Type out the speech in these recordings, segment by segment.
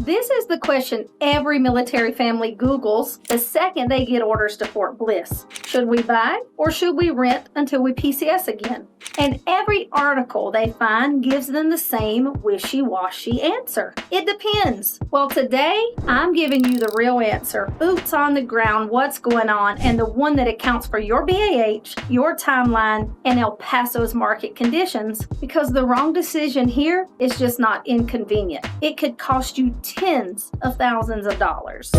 This is the question every military family Googles the second they get orders to Fort Bliss. Should we buy or should we rent until we PCS again? And every article they find gives them the same wishy-washy answer. It depends. Well, today I'm giving you the real answer. Boots on the ground, what's going on, and the one that accounts for your BAH, your timeline, and El Paso's market conditions, because the wrong decision here is just not inconvenient. It could cost you tens of thousands of dollars.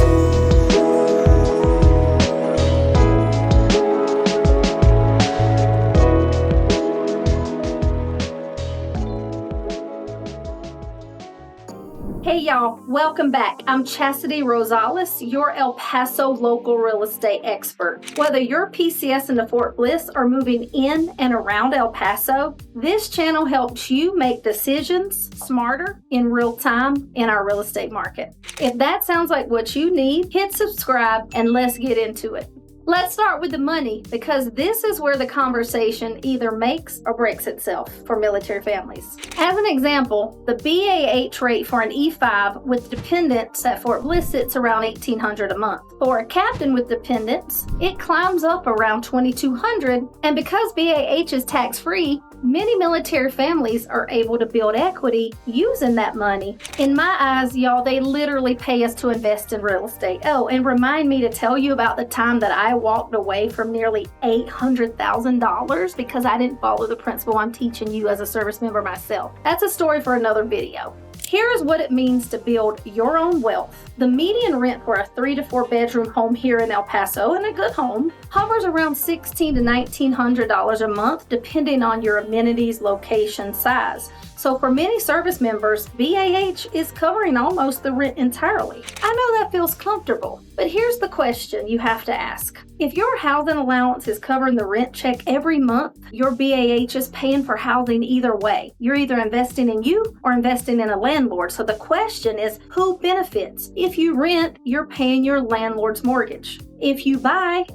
Hey y'all, welcome back. I'm Chastity Rosales, your El Paso local real estate expert. Whether you're PCS into Fort Bliss or moving in and around El Paso, this channel helps you make decisions smarter in real time in our real estate market. If that sounds like what you need, hit subscribe and let's get into it. Let's start with the money, because this is where the conversation either makes or breaks itself for military families. As an example, the BAH rate for an E5 with dependents at Fort Bliss sits around $1,800 a month. For a captain with dependents, it climbs up around $2,200, and because BAH is tax-free, many military families are able to build equity using that money. In my eyes, y'all, they literally pay us to invest in real estate. Oh, and remind me to tell you about the time that I walked away from nearly $800,000 because I didn't follow the principle I'm teaching you as a service member myself. That's a story for another video. Here is what it means to build your own wealth. The median rent for a 3 to 4 bedroom home here in El Paso, and a good home, hovers around $1,600 to $1,900 a month, depending on your amenities, location, size. So for many service members, BAH is covering almost the rent entirely. I know that feels comfortable, but here's the question you have to ask. If your housing allowance is covering the rent check every month, your BAH is paying for housing either way. You're either investing in you or investing in a landlord. So the question is, who benefits? If you rent, you're paying your landlord's mortgage. If you buy,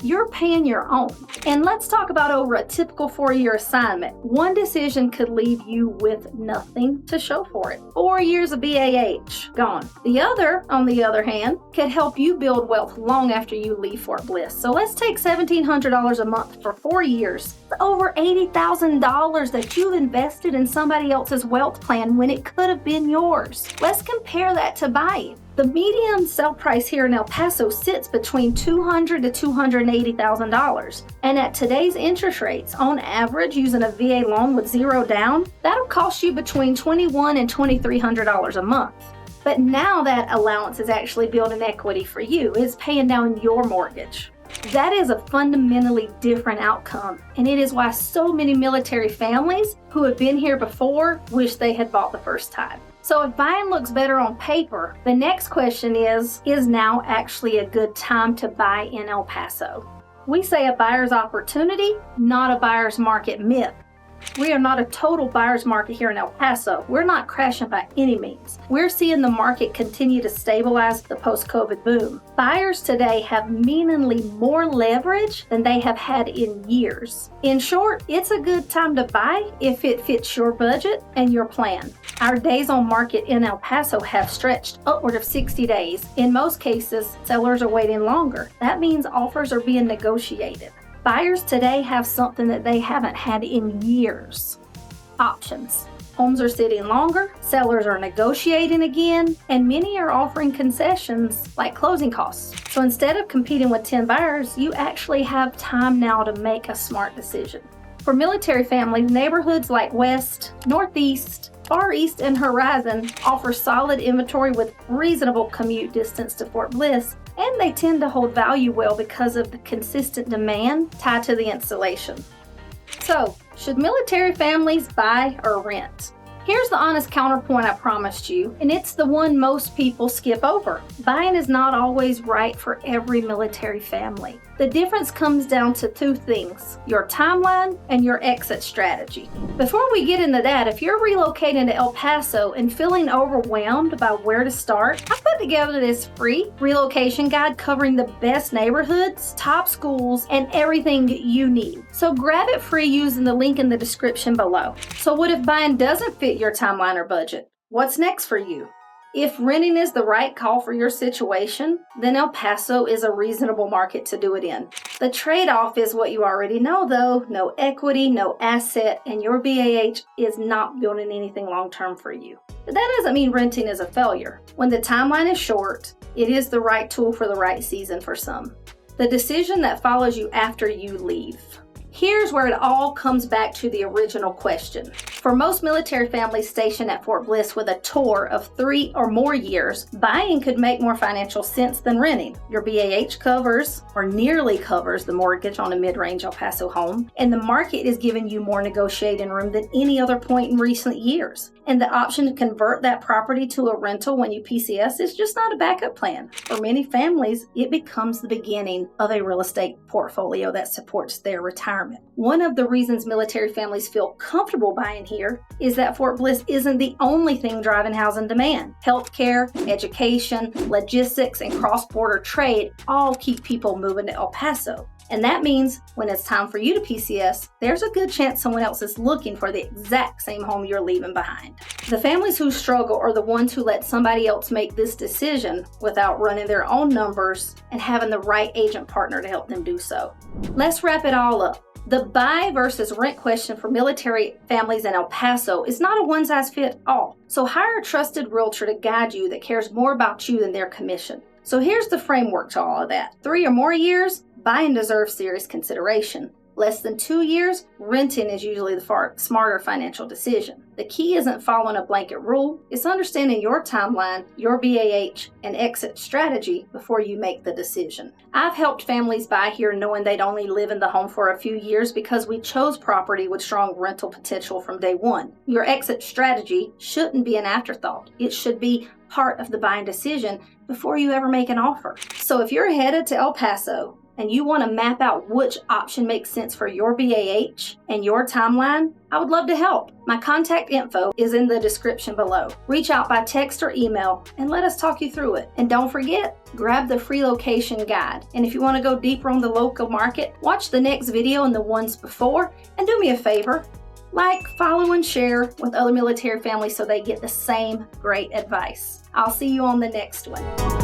you're paying your own. And let's talk about over a typical 4-year assignment. One decision could leave you with nothing to show for it. 4 years of BAH, gone. The other, on the other hand, could help you build wealth long after you leave Fort Bliss. So let's take $1,700 a month for 4 years. It's over $80,000 that you've invested in somebody else's wealth plan when it could have been yours. Let's compare that to buying. The median sale price here in El Paso sits between $200,000 to $280,000. And at today's interest rates, on average, using a VA loan with zero down, that'll cost you between $2,100 and $2,300 a month. But now that allowance is actually building equity for you. It's paying down your mortgage. That is a fundamentally different outcome, and it is why so many military families who have been here before wish they had bought the first time. So if buying looks better on paper, the next question is now actually a good time to buy in El Paso? We say a buyer's opportunity, not a buyer's market myth. We are not a total buyer's market here in El Paso. We're not crashing by any means. We're seeing the market continue to stabilize the post-COVID boom. Buyers today have meaningfully more leverage than they have had in years. In short, it's a good time to buy if it fits your budget and your plan. Our days on market in El Paso have stretched upward of 60 days. In most cases, sellers are waiting longer. That means offers are being negotiated. Buyers today have something that they haven't had in years. Options. Homes are sitting longer, sellers are negotiating again, and many are offering concessions like closing costs. So instead of competing with 10 buyers, you actually have time now to make a smart decision. For military families, neighborhoods like West, Northeast, Far East, and Horizon offer solid inventory with reasonable commute distance to Fort Bliss, and they tend to hold value well because of the consistent demand tied to the installation. So, should military families buy or rent? Here's the honest counterpoint I promised you, and it's the one most people skip over. Buying is not always right for every military family. The difference comes down to two things: your timeline and your exit strategy. Before we get into that, if you're relocating to El Paso and feeling overwhelmed by where to start, I put together this free relocation guide covering the best neighborhoods, top schools, and everything you need. So grab it free using the link in the description below. So what if buying doesn't fit your timeline or budget? What's next for you? If renting is the right call for your situation, then El Paso is a reasonable market to do it in. The trade-off is what you already know though: no equity, no asset, and your BAH is not building anything long-term for you. But that doesn't mean renting is a failure. When the timeline is short, it is the right tool for the right season for some. The decision that follows you after you leave. Here's where it all comes back to the original question. For most military families stationed at Fort Bliss with a tour of 3 or more years, buying could make more financial sense than renting. Your BAH covers, or nearly covers, the mortgage on a mid-range El Paso home, and the market is giving you more negotiating room than any other point in recent years. And the option to convert that property to a rental when you PCS is just not a backup plan. For many families, it becomes the beginning of a real estate portfolio that supports their retirement. One of the reasons military families feel comfortable buying here is that Fort Bliss isn't the only thing driving housing demand. Healthcare, education, logistics, and cross-border trade all keep people moving to El Paso. And that means when it's time for you to PCS, there's a good chance someone else is looking for the exact same home you're leaving behind. The families who struggle are the ones who let somebody else make this decision without running their own numbers and having the right agent partner to help them do so. Let's wrap it all up. The buy versus rent question for military families in El Paso is not a one-size-fits-all. So hire a trusted realtor to guide you that cares more about you than their commission. So here's the framework to all of that. 3 or more years, buying deserves serious consideration. Less than 2 years, renting is usually the smarter financial decision. The key isn't following a blanket rule, it's understanding your timeline, your BAH, and exit strategy before you make the decision. I've helped families buy here knowing they'd only live in the home for a few years because we chose property with strong rental potential from day one. Your exit strategy shouldn't be an afterthought. It should be part of the buying decision before you ever make an offer. So if you're headed to El Paso, and you want to map out which option makes sense for your BAH and your timeline, I would love to help. My contact info is in the description below. Reach out by text or email and let us talk you through it. And don't forget, grab the Relocation guide. And if you want to go deeper on the local market, watch the next video and the ones before, and do me a favor, like, follow, and share with other military families so they get the same great advice. I'll see you on the next one.